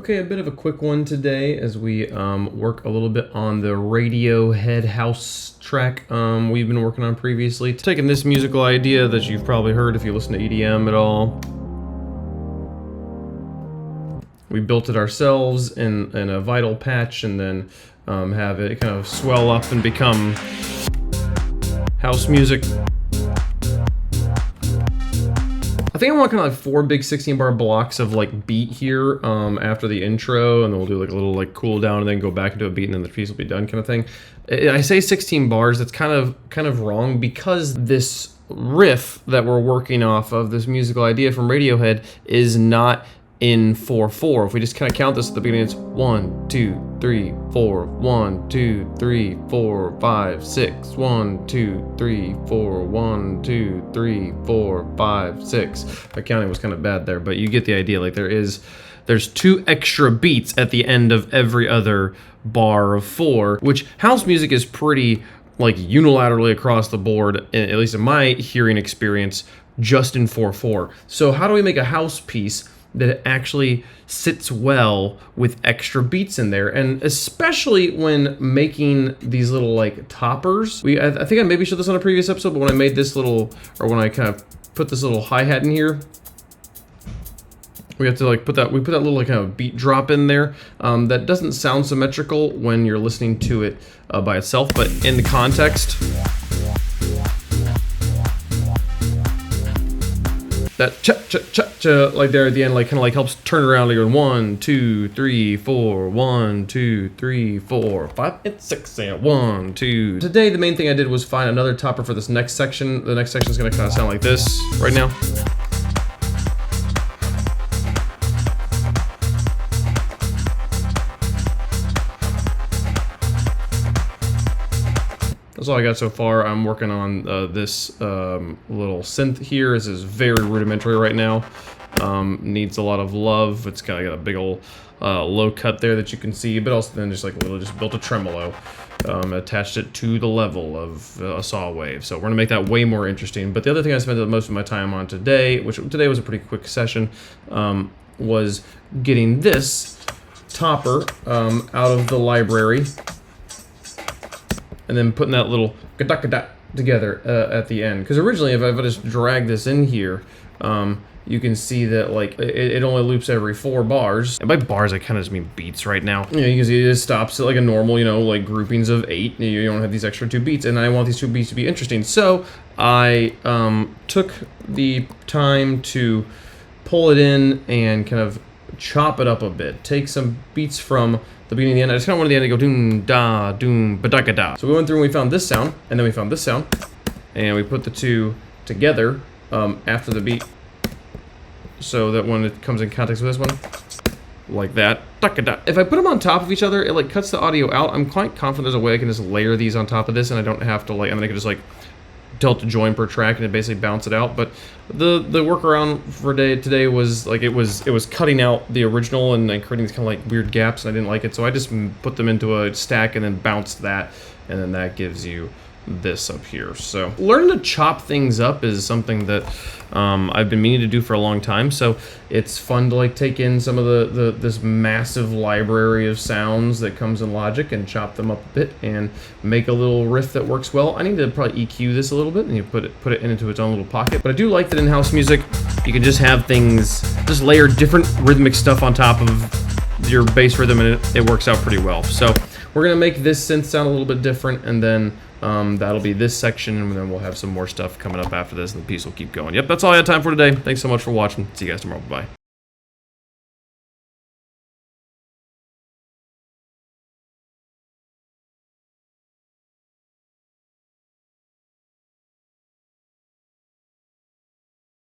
Okay, a bit of a quick one today as we work a little bit on the Radiohead house track we've been working on previously. Taking this musical idea that you've probably heard if you listen to EDM at all. We built it ourselves in a Vital patch and then have it kind of swell up and become house music. I think I want kind of like 4 big 16-bar blocks of like beat here after the intro, and then we'll do like a little like cool down and then go back into a beat and then the piece will be done kind of thing. I say 16 bars, that's kind of wrong because this riff that we're working off of, this musical idea from Radiohead, is not in 4/4. If we just kind of count this at the beginning, it's 1, 2, 3, 4, 1, 2, 3, 4, 5, 6, 1, 2, 3, 4, 1, 2, 3, 4, 5, 6. My counting was kind of bad there, but you get the idea. Like there's 2 extra beats at the end of every other bar of 4, which house music is pretty like unilaterally across the board, at least in my hearing experience, just in 4/4. So how do we make a house piece that it actually sits well with extra beats in there? And especially when making these little like toppers. I think I maybe showed this on a previous episode, but when I made this little, or when I kind of put this little hi-hat in here, we have to like put that little like kind of beat drop in there. That doesn't sound symmetrical when you're listening to it by itself, but in the context, that cha like there at the end, like kind of like helps turn around and go 1, 2, 3, 4, 1, 2, 3, 4, 5, and 6, and 1, 2. Today, the main thing I did was find another topper for this next section. The next section is going to kind of sound like this right now. That's all I got so far. I'm working on this little synth here. This is very rudimentary right now. Needs a lot of love. It's kind of got a big old low cut there that you can see, but also then just like just built a tremolo, attached it to the level of a saw wave. So we're gonna make that way more interesting. But the other thing I spent most of my time on today, which today was a pretty quick session, was getting this topper out of the library, and then putting that little gada together at the end. Because originally, if I just drag this in here, you can see that like it only loops every 4 bars. And by bars, I kind of just mean beats right now. You know, you can see it just stops at like a normal, you know, like groupings of 8. You don't have these extra 2 beats, and I want these 2 beats to be interesting. So I took the time to pull it in and kind of chop it up a bit. Take some beats from the beginning and the end. I just kind of wanted the end to go doom da doom ba da ga da. So we went through and we found this sound, and then we found this sound, and we put the 2 together after the beat, so that when it comes in context with this one, like that, da ga da. If I put them on top of each other, it like cuts the audio out. I'm quite confident there's a way I can just layer these on top of this, and I don't have to like, and then I can just like delta join per track and it basically bounce it out. But the workaround for today was like it was cutting out the original and then creating these kind of like weird gaps, and I didn't like it, so I just put them into a stack and then bounced that, and then that gives you this up here. So learning to chop things up is something that I've been meaning to do for a long time, so it's fun to like take in some of this massive library of sounds that comes in Logic and chop them up a bit and make a little riff that works well. I need to probably EQ this a little bit and you put it into its own little pocket, but I do like that in house music you can just have things, just layer different rhythmic stuff on top of your bass rhythm, and it works out pretty well. So we're gonna make this synth sound a little bit different, and then that'll be this section, and then we'll have some more stuff coming up after this, and the piece will keep going. Yep, that's all I had time for today. Thanks so much for watching. See you guys tomorrow. Bye.